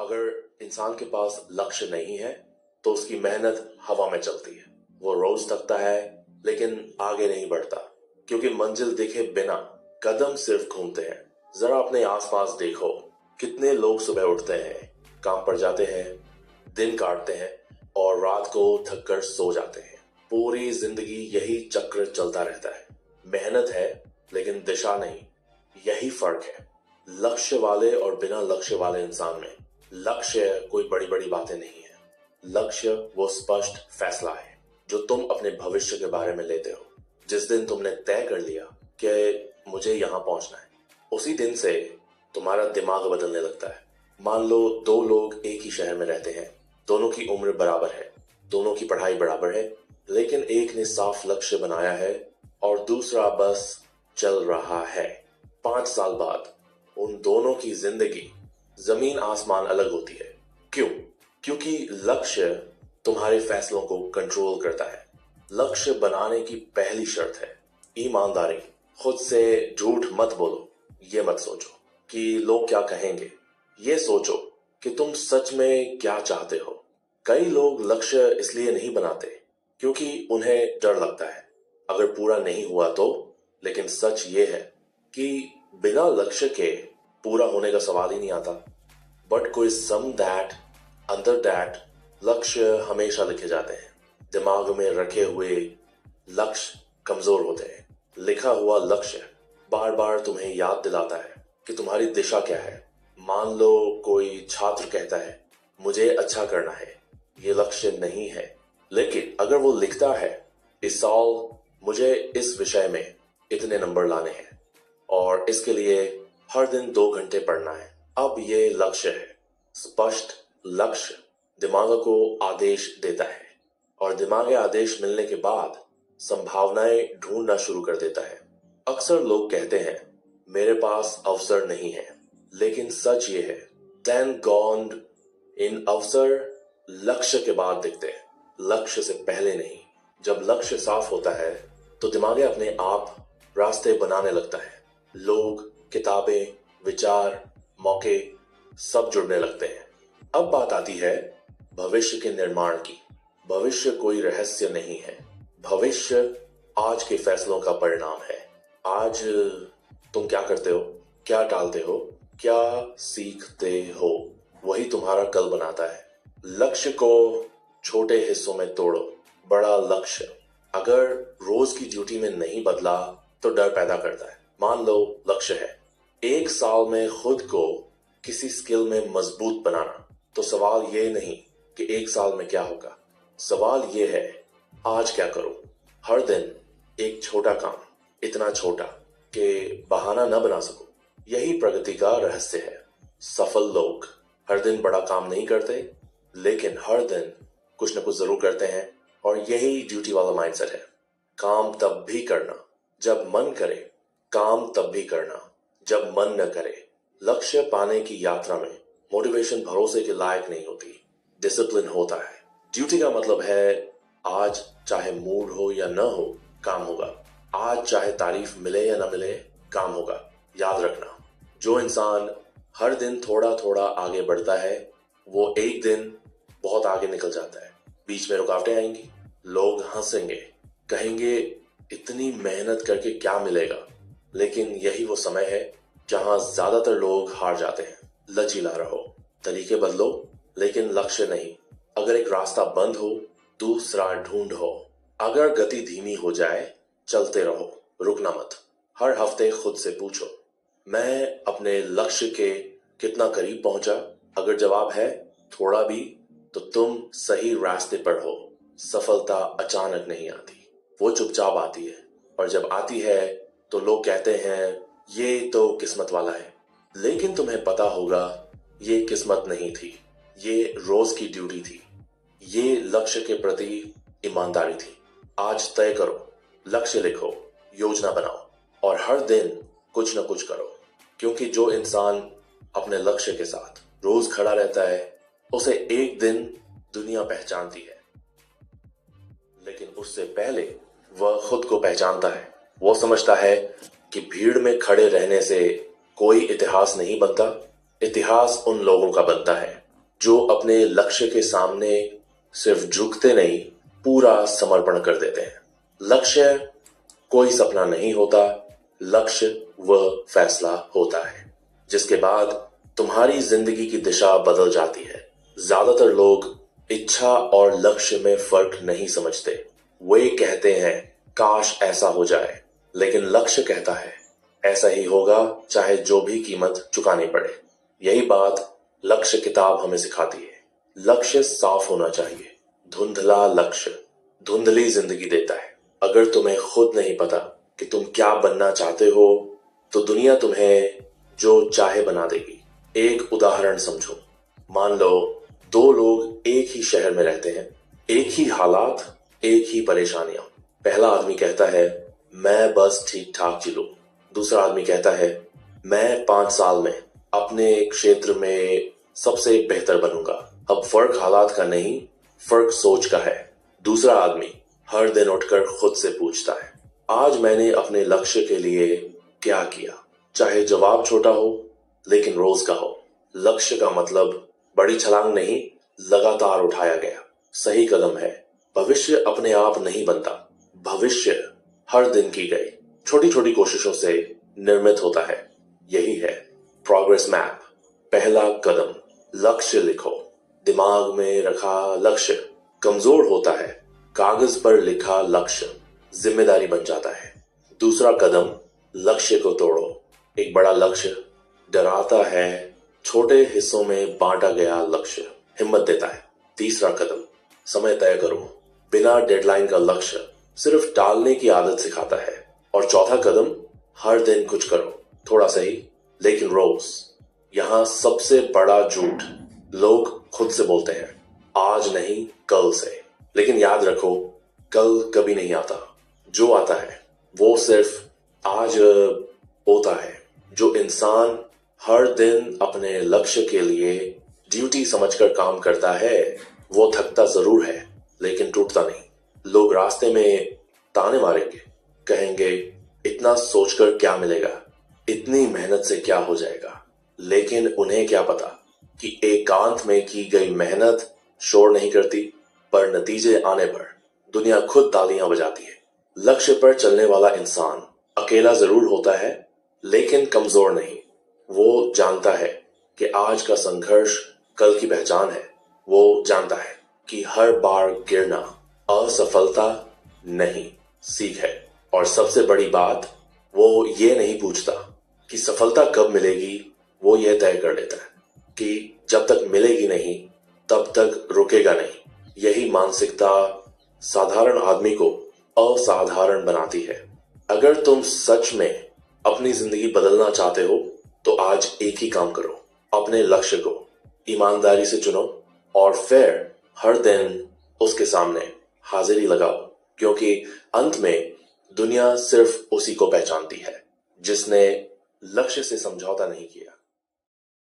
अगर इंसान के पास लक्ष्य नहीं है तो उसकी मेहनत हवा में चलती है। वो रोज थकता है लेकिन आगे नहीं बढ़ता, क्योंकि मंजिल देखे बिना कदम सिर्फ घूमते हैं। जरा अपने आसपास देखो, कितने लोग सुबह उठते हैं, काम पर जाते हैं, दिन काटते हैं और रात को थक कर सो जाते हैं। पूरी जिंदगी यही चक्र चलता रहता है। मेहनत है लेकिन दिशा नहीं। यही फर्क है लक्ष्य वाले और बिना लक्ष्य वाले इंसान में। लक्ष्य कोई बड़ी बड़ी बातें नहीं है। लक्ष्य वो स्पष्ट फैसला है जो तुम अपने भविष्य के बारे में लेते हो। जिस दिन तुमने तय कर लिया कि मुझे यहां पहुंचना है, उसी दिन से तुम्हारा दिमाग बदलने लगता है। मान लो दो लोग एक ही शहर में रहते हैं, दोनों की उम्र बराबर है, दोनों की पढ़ाई बराबर है, लेकिन एक ने साफ लक्ष्य बनाया है और दूसरा बस चल रहा है। 5 साल बाद उन दोनों की जिंदगी जमीन आसमान अलग होती है। क्यों? क्योंकि लक्ष्य तुम्हारे फैसलों को कंट्रोल करता है। लक्ष्य बनाने की पहली शर्त है ईमानदारी। खुद से झूठ मत बोलो। ये मत सोचो कि लोग क्या कहेंगे, ये सोचो कि तुम सच में क्या चाहते हो। कई लोग लक्ष्य इसलिए नहीं बनाते क्योंकि उन्हें डर लगता है अगर पूरा नहीं हुआ तो। लेकिन सच ये है कि बिना लक्ष्य के पूरा होने का सवाल ही नहीं आता। बट कोई सम दैट अंडर दैट लक्ष्य हमेशा लिखे जाते हैं। दिमाग में रखे हुए लक्ष्य कमजोर होते हैं। लिखा हुआ लक्ष्य बार बार तुम्हें याद दिलाता है कि तुम्हारी दिशा क्या है। मान लो कोई छात्र कहता है मुझे अच्छा करना है, ये लक्ष्य नहीं है। लेकिन अगर वो लिखता है इस साल मुझे इस विषय में इतने नंबर लाने हैं और इसके लिए हर दिन 2 घंटे पढ़ना है, अब ये लक्ष्य है। स्पष्ट लक्ष्य दिमाग को आदेश देता है और दिमाग आदेश मिलने के बाद संभावनाएं ढूंढना शुरू कर देता है। अक्सर लोग कहते हैं मेरे पास अवसर नहीं है, लेकिन सच ये है थैंक गॉड इन अवसर लक्ष्य के बाद दिखते हैं, लक्ष्य से पहले नहीं। जब लक्ष्य साफ होता है तो दिमाग अपने आप रास्ते बनाने लगता है। लोग, किताबें, विचार, मौके सब जुड़ने लगते हैं। अब बात आती है भविष्य के निर्माण की। भविष्य कोई रहस्य नहीं है। भविष्य आज के फैसलों का परिणाम है। आज तुम क्या करते हो, क्या टालते हो, क्या सीखते हो, वही तुम्हारा कल बनाता है। लक्ष्य को छोटे हिस्सों में तोड़ो। बड़ा लक्ष्य अगर रोज की ड्यूटी में नहीं बदला तो डर पैदा करता है। मान लो लक्ष्य है 1 साल में खुद को किसी स्किल में मजबूत बनाना, तो सवाल ये नहीं कि 1 साल में क्या होगा, सवाल ये है आज क्या करो। हर दिन एक छोटा काम, इतना छोटा कि बहाना न बना सको। यही प्रगति का रहस्य है। सफल लोग हर दिन बड़ा काम नहीं करते, लेकिन हर दिन कुछ न कुछ जरूर करते हैं, और यही ड्यूटी वाला माइंडसेट है। काम तब भी करना जब मन करे, काम तब भी करना जब मन न करे। लक्ष्य पाने की यात्रा में मोटिवेशन भरोसे के लायक नहीं होती, डिसिप्लिन होता है। ड्यूटी का मतलब है आज चाहे मूड हो या न हो काम होगा। आज चाहे तारीफ मिले या न मिले काम होगा। याद रखना, जो इंसान हर दिन थोड़ा थोड़ा आगे बढ़ता है वो एक दिन बहुत आगे निकल जाता है। बीच में रुकावटें आएंगी, लोग हंसेंगे, कहेंगे इतनी मेहनत करके क्या मिलेगा, लेकिन यही वो समय है जहां ज्यादातर लोग हार जाते हैं। लचीला रहो, तरीके बदलो, लेकिन लक्ष्य नहीं। अगर एक रास्ता बंद हो दूसरा ढूंढो। अगर गति धीमी हो जाए चलते रहो, रुकना मत। हर हफ्ते खुद से पूछो मैं अपने लक्ष्य के कितना करीब पहुंचा। अगर जवाब है थोड़ा भी, तो तुम सही रास्ते पर हो। सफलता अचानक नहीं आती, वो चुपचाप आती है, और जब आती है तो लोग कहते हैं ये तो किस्मत वाला है। लेकिन तुम्हें पता होगा ये किस्मत नहीं थी, ये रोज की ड्यूटी थी, ये लक्ष्य के प्रति ईमानदारी थी। आज तय करो, लक्ष्य लिखो, योजना बनाओ और हर दिन कुछ न कुछ करो, क्योंकि जो इंसान अपने लक्ष्य के साथ रोज खड़ा रहता है उसे एक दिन दुनिया पहचानती है। लेकिन उससे पहले वह खुद को पहचानता है। वो समझता है कि भीड़ में खड़े रहने से कोई इतिहास नहीं बनता। इतिहास उन लोगों का बनता है जो अपने लक्ष्य के सामने सिर्फ झुकते नहीं, पूरा समर्पण कर देते हैं। लक्ष्य कोई सपना नहीं होता, लक्ष्य वह फैसला होता है जिसके बाद तुम्हारी जिंदगी की दिशा बदल जाती है। ज्यादातर लोग इच्छा और लक्ष्य में फर्क नहीं समझते। वे कहते हैं काश ऐसा हो जाए, लेकिन लक्ष्य कहता है ऐसा ही होगा चाहे जो भी कीमत चुकानी पड़े। यही बात लक्ष्य किताब हमें सिखाती है। लक्ष्य साफ होना चाहिए। धुंधला लक्ष्य धुंधली जिंदगी देता है। अगर तुम्हें खुद नहीं पता कि तुम क्या बनना चाहते हो तो दुनिया तुम्हें जो चाहे बना देगी। एक उदाहरण समझो। मान लो दो लोग एक ही शहर में रहते हैं, एक ही हालात, एक ही परेशानियां। पहला आदमी कहता है मैं बस ठीक ठाक जी लूं। दूसरा आदमी कहता है मैं 5 साल में अपने क्षेत्र में सबसे बेहतर बनूंगा। अब फर्क हालात का नहीं, फर्क सोच का है। दूसरा आदमी हर दिन उठकर खुद से पूछता है आज मैंने अपने लक्ष्य के लिए क्या किया। चाहे जवाब छोटा हो लेकिन रोज का हो। लक्ष्य का मतलब बड़ी छलांग नहीं, लगातार उठाया गया सही कदम है। भविष्य अपने आप नहीं बनता, भविष्य हर दिन की गई छोटी छोटी कोशिशों से निर्मित होता है। यही है प्रोग्रेस मैप। पहला कदम, लक्ष्य लिखो। दिमाग में रखा लक्ष्य कमजोर होता है, कागज पर लिखा लक्ष्य जिम्मेदारी बन जाता है। दूसरा कदम, लक्ष्य को तोड़ो। एक बड़ा लक्ष्य डराता है, छोटे हिस्सों में बांटा गया लक्ष्य हिम्मत देता है। तीसरा कदम, समय तय करो। बिना डेडलाइन का लक्ष्य सिर्फ टालने की आदत सिखाता है। और चौथा कदम, हर दिन कुछ करो, थोड़ा सही लेकिन रोज। यहां सबसे बड़ा झूठ लोग खुद से बोलते हैं आज नहीं कल से। लेकिन याद रखो कल कभी नहीं आता, जो आता है वो सिर्फ आज होता है। जो इंसान हर दिन अपने लक्ष्य के लिए ड्यूटी समझकर काम करता है वो थकता जरूर है लेकिन टूटता नहीं। लोग रास्ते में ताने मारेंगे, कहेंगे इतना सोचकर क्या मिलेगा, इतनी मेहनत से क्या हो जाएगा। लेकिन उन्हें क्या पता कि एकांत में की गई मेहनत शोर नहीं करती, पर नतीजे आने पर दुनिया खुद तालियां बजाती है। लक्ष्य पर चलने वाला इंसान अकेला जरूर होता है लेकिन कमजोर नहीं। वो जानता है कि आज का संघर्ष कल की पहचान है। वो जानता है कि हर बार गिरना असफलता नहीं, सीख है। और सबसे बड़ी बात, वो ये नहीं पूछता कि सफलता कब मिलेगी, वो ये तय कर लेता है कि जब तक मिलेगी नहीं तब तक रुकेगा नहीं। यही मानसिकता साधारण आदमी को असाधारण बनाती है। अगर तुम सच में अपनी जिंदगी बदलना चाहते हो तो आज एक ही काम करो, अपने लक्ष्य को ईमानदारी से चुनो और फिर हर दिन उसके सामने हाजिरी लगाओ। क्योंकि अंत में दुनिया सिर्फ उसी को पहचानती है जिसने लक्ष्य से समझौता नहीं किया।